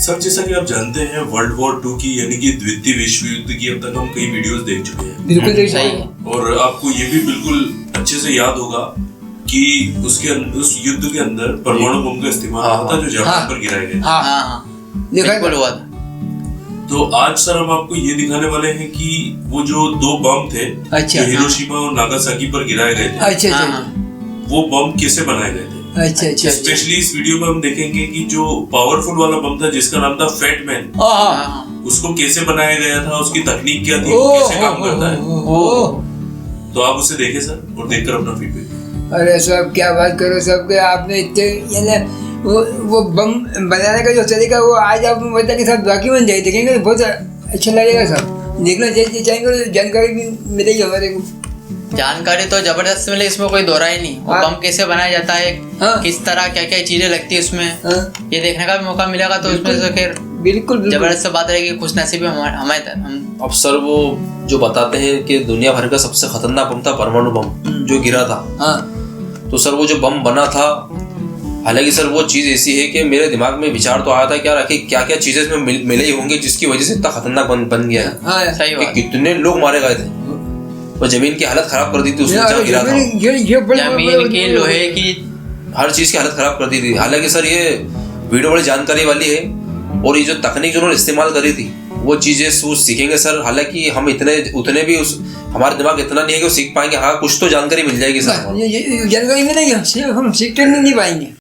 सब जैसा कि आप जानते हैं वर्ल्ड वॉर 2 की यानी कि द्वितीय विश्व युद्ध की अब तक हम कई वीडियोस देख चुके हैं। बिल्कुल सही है। और आपको ये भी बिल्कुल अच्छे से याद होगा कि उस युद्ध के अंदर परमाणु बम का इस्तेमाल हुआ था जो जापान पर गिराए गए। बिल्कुल हुआ था। तो आज सर हम आपको ये दिखाने वाले हैं कि वो जो 2 बम थे जो हिरोशिमा और नागासाकी पर गिराए गए थे, वो बम कैसे बनाए गए थे। स्पेशली इस वीडियो में हम देखेंगे कि जो पावरफुल वाला बम था जिसका नाम था फैट मैन, उसको कैसे बनाया गया था, उसकी तकनीक क्या थी, कैसे काम करता है। तो आप उसे देखें सर और देखकर अपना फीडबैक। अरे सब क्या बात करो सब के आपने इतने वो बम बनाने का जो तरीका वो आज आप बता के सब डॉक्यूमेंट देखेंगे तो बहुत अच्छा लगेगा। सब देखना चाहेंगे, जानकारी भी मिलेगी हमारे को। जानकारी तो जबरदस्त मिले, इसमें कोई दोहरा ही नहीं। वो बम कैसे बनाया जाता है, किस तरह क्या क्या चीजें लगती है उसमें, ये देखने का भी मौका मिलेगा तो उसमें से फिर बिल्कुल जबरदस्त बात रहेगी। खुश नसीब हमारे हम। अब सर वो जो बताते हैं कि दुनिया भर का सबसे खतरनाक बम था परमाणु बम जो गिरा था। तो सर वो जो बम बना था, हालांकि सर वो चीज ऐसी है कि मेरे दिमाग में विचार तो आया था कि यार क्या क्या चीजें इसमें मिले ही होंगे जिसकी वजह से इतना खतरनाक बन गया है। सही बात। कितने लोग मारे गए थे और जमीन की हालत खराब कर दी थी उसने जब गिरा था। जमीन की, लोहे की, हर चीज की हालत खराब कर दी थी। हालांकि सर ये वीडियो बड़ी जानकारी वाली है और ये जो तकनीक जो उन्होंने इस्तेमाल करी थी वो चीजें सीखेंगे सर। हालांकि हम उतने भी हमारा दिमाग इतना नहीं है कि वो सीख पाएंगे। हाँ, कुछ तो जानकारी मिल जाएगी सर। जानकारी मिलेगी, हम सीखते नहीं पाएंगे।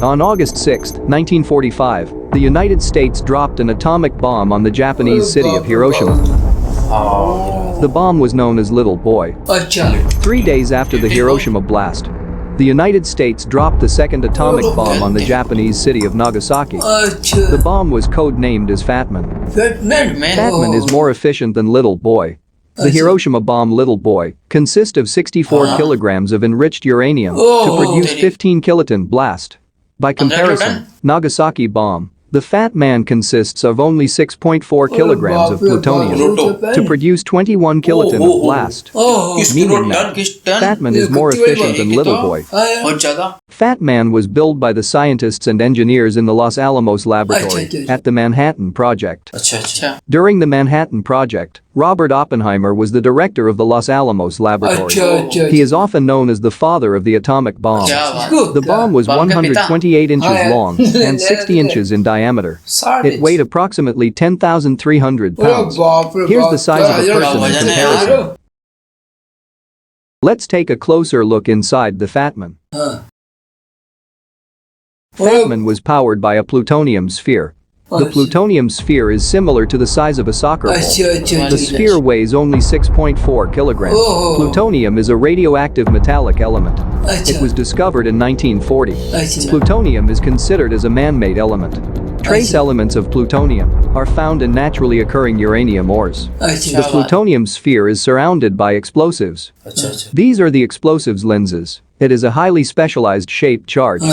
On August 6, 1945, the United States dropped an atomic bomb on the Japanese city of Hiroshima. The bomb was known as Little Boy. 3 days after the Hiroshima blast, the United States dropped the second atomic bomb on the Japanese city of Nagasaki. The bomb was codenamed as Fat Man. Fat Man is more efficient than Little Boy. The Hiroshima bomb Little Boy consists of 64 kilograms of enriched uranium to produce 15 kiloton blast. By comparison, Nagasaki bomb, the Fat Man consists of only 6.4 kilograms of plutonium to produce 21 kiloton of blast. Meaning that Fat Man is more efficient than Little Boy. Fat Man was built by the scientists and engineers in the Los Alamos laboratory at the Manhattan Project. During the Manhattan Project, Robert Oppenheimer was the director of the Los Alamos laboratory. He is often known as the father of the atomic bomb. The bomb was 128 inches long and 60 inches in diameter. It weighed approximately 10,300 pounds. Here's the size of a person in comparison. Let's take a closer look inside the Fat Man. Fat Man was powered by a plutonium sphere. The plutonium sphere is similar to the size of a soccer ball. The sphere weighs only 6.4 kilograms. Plutonium is a radioactive metallic element. It was discovered in 1940. Plutonium is considered as a man-made element. Trace elements of plutonium are found in naturally occurring uranium ores. The plutonium sphere is surrounded by explosives. These are the explosives lenses. It is a highly specialized shaped charge.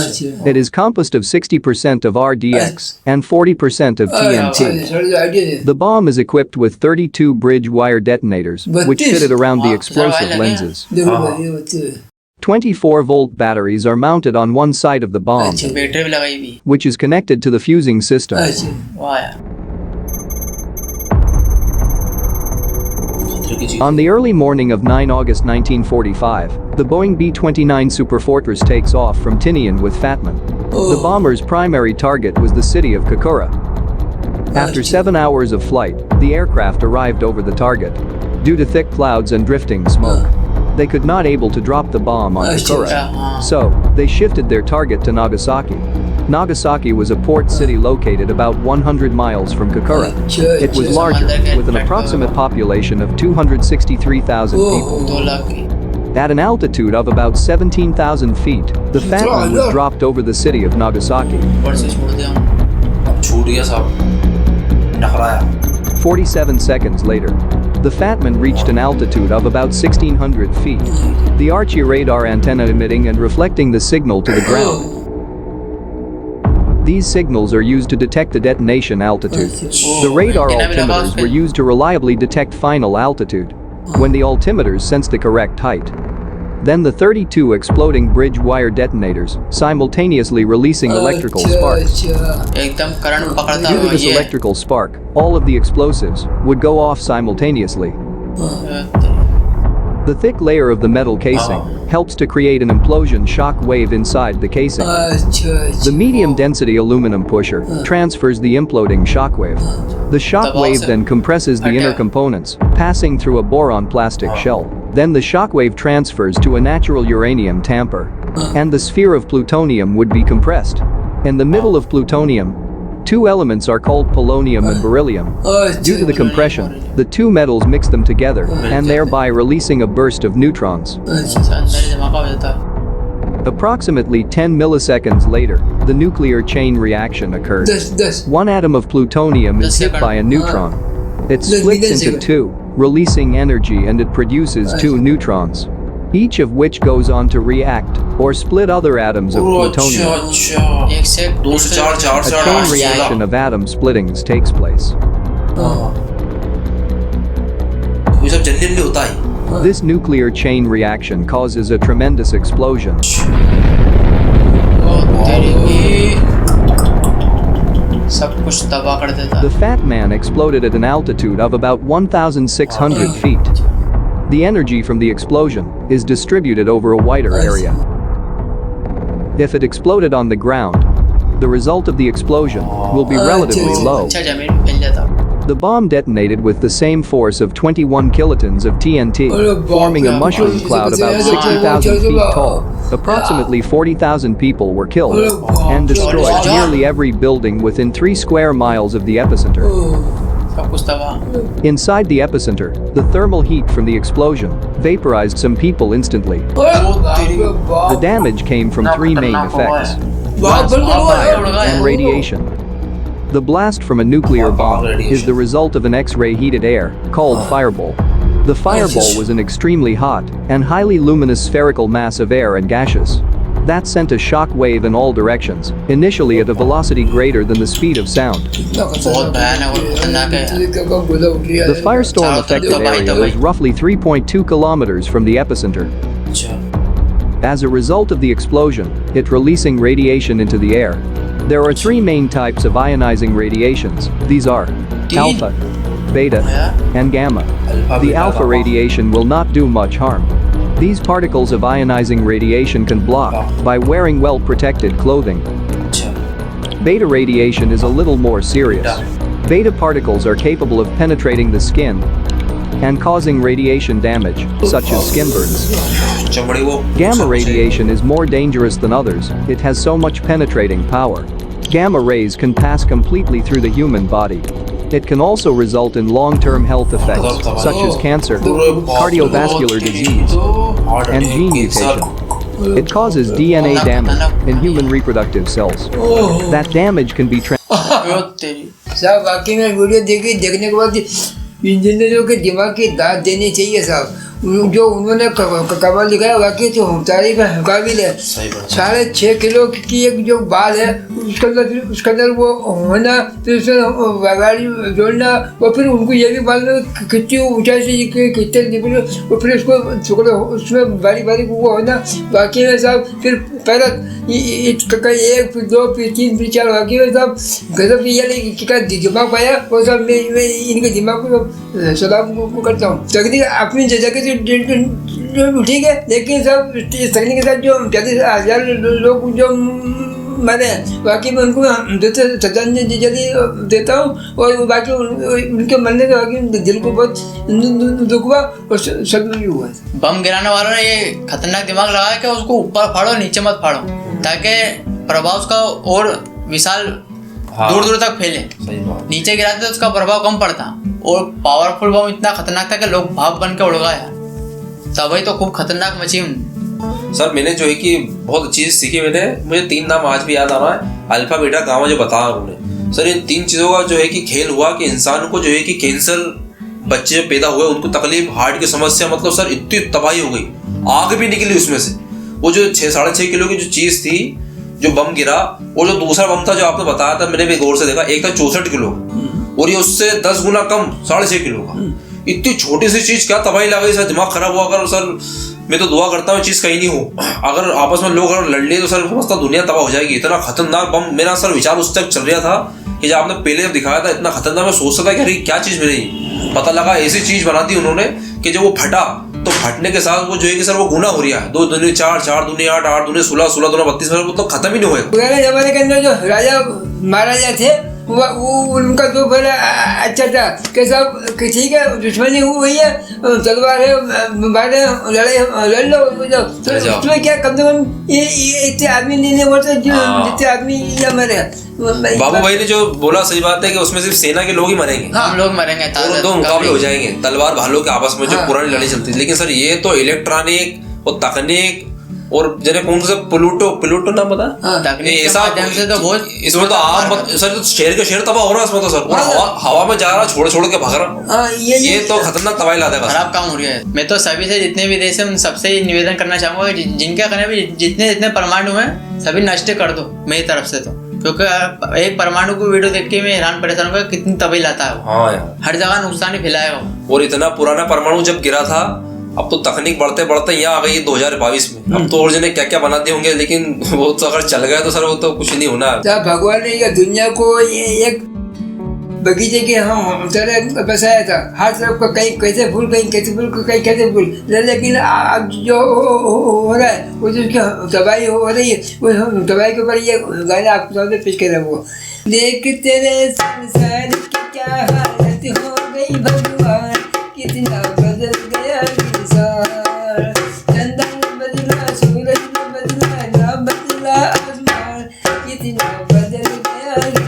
It is composed of 60% of RDX and 40% of TNT. The bomb is equipped with 32 bridge wire detonators, which fitted around the explosive lenses. 24-volt batteries are mounted on one side of the bomb, which is connected to the fusing system. On the early morning of 9 August 1945, the Boeing B-29 Superfortress takes off from Tinian with Fat Man. The bomber's primary target was the city of Kokura. After 7 hours of flight, the aircraft arrived over the target. Due to thick clouds and drifting smoke, they could not able to drop the bomb on Kokura. So, they shifted their target to Nagasaki. Nagasaki was a port city located about 100 miles from Kokura. It was larger, with an approximate population of 263,000 people. At an altitude of about 17,000 feet, the Fat Man was dropped over the city of Nagasaki. 47 seconds later, the Fat Man reached an altitude of about 1,600 feet. The Archie radar antenna emitting and reflecting the signal to the ground. These signals are used to detect the detonation altitude. The radar altimeters were used to reliably detect final altitude when the altimeters sense the correct height. then the 32 exploding bridge wire detonators, simultaneously releasing electrical sparks. एकदम current पकड़ता Due to हुआ this ये electrical spark, all of the explosives would go off simultaneously. The thick layer of the metal casing helps to create an implosion shock wave inside the casing. The medium density aluminum pusher transfers the imploding shock wave. The shock wave then compresses the inner components, passing through a boron plastic shell. Then the shock wave transfers to a natural uranium tamper, and the sphere of plutonium would be compressed. In the middle of plutonium, two elements are called polonium and beryllium. Due to the compression, the two metals mix them together and thereby releasing a burst of neutrons. अंदर धमाका हो जाता है। Approximately 10 milliseconds later, the nuclear chain reaction occurred. One atom of plutonium is hit by a neutron. It splits into two, releasing energy, and it produces two neutrons, each of which goes on to react or split other atoms of plutonium. एक से दो से चार, चार A से chain आठ, reaction of atom splittings takes place. ये सब जल्दी जल्दी होता है। This nuclear chain reaction causes a tremendous explosion. सब कुछ तबाह कर देता The Fat Man exploded at an altitude of about 1,600 feet. The energy from the explosion is distributed over a wider area. If it exploded on the ground, the result of the explosion will be relatively low. अच्छा जमीन फैल जाता The bomb detonated with the same force of 21 kilotons of TNT, forming a mushroom cloud about 60,000 feet tall. Approximately 40,000 people were killed and destroyed nearly every building within 3 square miles of the epicenter. सब कुछ तबाह Inside the epicenter, the thermal heat from the explosion vaporized some people instantly. The damage came from 3 main effects: fire and radiation. The blast from a nuclear bomb is the result of an X-ray heated air, called fireball. The fireball was an extremely hot and highly luminous spherical mass of air and gases that sent a shock wave in all directions, initially at a velocity greater than the speed of sound. बहुत भयानक और खतरनाक है The firestorm affected area was roughly 3.2 kilometers from the epicenter. As a result of the explosion, it releasing radiation into the air. There are 3 main types of ionizing radiations. These are alpha, beta, and gamma. The alpha radiation will not do much harm. These particles of ionizing radiation can block by wearing well-protected clothing. Beta radiation is a little more serious. Beta particles are capable of penetrating the skin and causing radiation damage, such as skin burns. Gamma radiation is more dangerous than others. It has so much penetrating power. Gamma rays can pass completely through the human body. It can also result in long-term health effects, such as cancer, cardiovascular disease, and gene mutation. It causes DNA damage in human reproductive cells. That damage can be साहब वाकई में video देखने के बाद इंजीनियरों के दिमाग की दाद देनी चाहिए साहब। जो उन्होंने कबाल दिखाया वाकई तो तारीफ है काबिल है। 6.5 किलो की एक जो बाल है उसके अंदर वो होना, फिर उसमें गाड़ी जोड़ना और फिर उनको ये भी मालूम है कितनी ऊंचाई से कितने निकले और फिर उसको टुकड़े उसमें बारी बारी वो होना। बाकी में साहब फिर पहले 1 फिर 2 फिर 3 फिर 4 बाकी में साहब गजब की ये दिमाग पाया वो सब मैं इनके दिमाग को सलाम करता हूँ। तकनीक अपनी जगह के ठीक है, लेकिन सब इस तकनीक के साथ जो 40,000 लोग जो मैंने बाकी में उनको श्रद्धांजलि देता हूँ और बाकी उनके मरने के बाकी दिल को बहुत दुख हुआ और सब भी हुआ। बम गिराने वालों ने ये खतरनाक दिमाग लगाया कि उसको ऊपर फाड़ो नीचे मत फाड़ो ताकि प्रभाव उसका और विशाल दूर दूर तक फैले। नीचे गिराते तो उसका प्रभाव कम पड़ता और पावरफुल बम इतना खतरनाक था कि लोग भाप बन के उड़ गए। तभी तो खूब खतरनाक मची। सर मैंने जो है कि बहुत अच्छी चीज सीखी। मुझे 3 नाम आज भी याद आ रहा है, अल्फा बीटा गामा जो बताया उन्होंने। सर इन 3 चीजों का जो है कि खेल हुआ कि इंसान को जो है कि कैंसर बच्चे पैदा हुए उनको तकलीफ, हार्ट की समस्या, मतलब सर इतनी तबाही हो गई, आग भी निकली उसमें से। वो जो 6.5 किलो की जो चीज थी जो बम गिरा और जो दूसरा बम था जो आपने बताया था, मैंने भी गौर से देखा, एक था 64 किलो और ये उससे 10 गुना कम 6.5 किलो का। इतनी छोटी सी चीज क्या तबाही लग गई सर, दिमाग खराब हुआ। अगर सर मैं तो दुआ करता हूँ चीज कहीं नहीं हो। अगर आपस में लोग अगर लड़ लिए तो सर समझता दुनिया तबाह हो जाएगी। इतना खतरनाक बम मेरा सर विचार उस तक चल रहा था कि जब आपने पहले जब दिखाया था इतना खतरनाक, मैं सोचता था कि अरे क्या चीज मिलेगी। पता लगा ऐसी चीज बना दी उन्होंने कि जब वो फटा तो फटने के साथ वो जो है कि सर वो गुना हो रहा है, 2 दूनी 4, 4 दूनी 8, 8 दूनी 16, 16 दूनी 32, मतलब खत्म ही नहीं हुए। पुराने जमाने के अंदर जो राजा महाराजा थे वो उनका तो बड़ा अच्छा था कि सब ठीक है दुश्मनी हुई है, तलवार है, मारे लड़ लो, तो उसमें क्या कम से कम ये इतने आदमी नहीं मरते जितने आदमी ये मरे। बाबू भाई ने जो बोला सही बात है कि उसमें सिर्फ सेना के लोग ही मरेंगे। हम लोग मरेंगे, दो मुकाबले हो जाएंगे तलवार भालों के आपस में जो पुरानी लड़ाई चलती थी। लेकिन सर ये तो इलेक्ट्रॉनिक और तकनीक और जने कौन सा प्लूटो नाम पता ऐसा से तो बहुत इसमें तो आम सर तो शेर के शेर तबाह हो रहा है इसमें तो सर, और हवा में जा रहा छोड़ के भाग रहा। ये तो खतरनाक तबाही लाता है, खराब काम हो रहा है। मैं तो सभी से जितने भी देश है सबसे निवेदन करना चाहूंगा जिनके कहने भी जितने परमाणु हैं सभी नष्ट कर दो मेरी तरफ से, तो क्योंकि एक परमाणु को वीडियो देख के मैं हैरान परेशान होगा कितनी तबाही लाता है। हाँ यार, हर जगह नुकसान ही फैलाएगा। और इतना पुराना परमाणु जब गिरा था, अब तो तकनीक बढ़ते बढ़ते यहाँ आ गई है 2022 में। अब तो और जने क्या क्या बनाते होंगे, लेकिन वो तो अगर चल गया तो सर वो तो कुछ नहीं होना है। भगवान ने ये दुनिया को ये एक बगीचे के तरह बसाया था, हर तरफ को कहीं कैसे फूल, कहीं कैसे फूल, कहीं कैसे फूल, लेकिन अब जो हो रहा है वो जो तबाही हो रही है, वो तबाही के ऊपर ये गाना आपके सामने पेश कर रहा हूँ। देख तेरे संसार की क्या हालत हो गई भगवान, कितना बदल गया इंसान, चंदन बदला, सूरज बदला, ना बदला आसमान, कितना बदल गया।